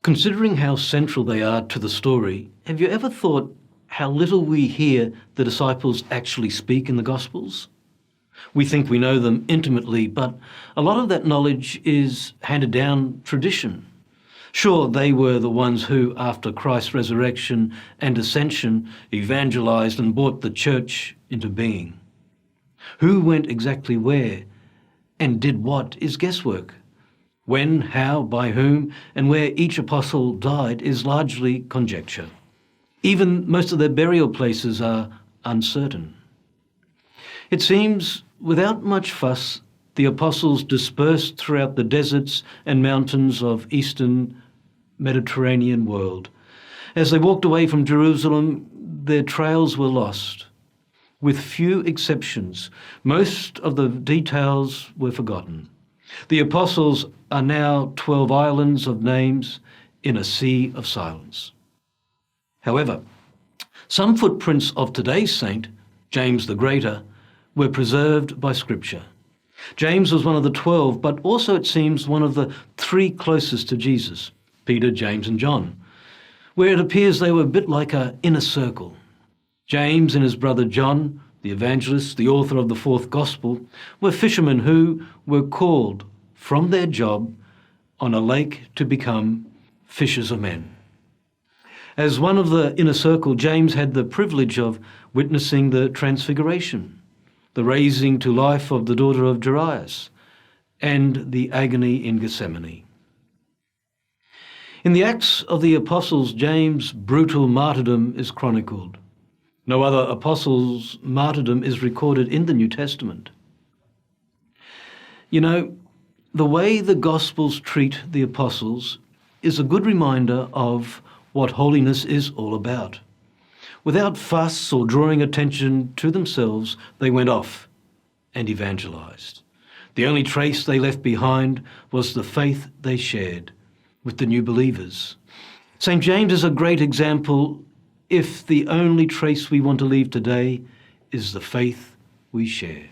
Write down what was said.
Considering how central they are to the story, have you ever thought how little we hear the disciples actually speak in the Gospels? We think we know them intimately, but a lot of that knowledge is handed down tradition. Sure, they were the ones who, after Christ's resurrection and ascension, evangelized and brought the church into being. Who went exactly where and did what is guesswork. When, how, by whom, and where each apostle died is largely conjecture. Even most of their burial places are uncertain. It seems, without much fuss, the apostles dispersed throughout the deserts and mountains of eastern Mediterranean world. As they walked away from Jerusalem, their trails were lost. With few exceptions, most of the details were forgotten. The apostles are now 12 islands of names in a sea of silence. However, some footprints of today's saint, James the Greater, were preserved by Scripture. James was one of the 12, but also, it seems, one of the 3 closest to Jesus, Peter, James and John, where it appears they were a bit like an inner circle. James and his brother John, the evangelist, the author of the 4th Gospel, were fishermen who were called from their job on a lake to become fishers of men. As one of the inner circle, James had the privilege of witnessing the transfiguration, the raising to life of the daughter of Jairus, and the agony in Gethsemane. In the Acts of the Apostles, James' brutal martyrdom is chronicled. No other apostle's martyrdom is recorded in the New Testament. You know, the way the Gospels treat the apostles is a good reminder of what holiness is all about. Without fuss or drawing attention to themselves, they went off and evangelized. The only trace they left behind was the faith they shared with the new believers. St. James is a great example if the only trace we want to leave today is the faith we share.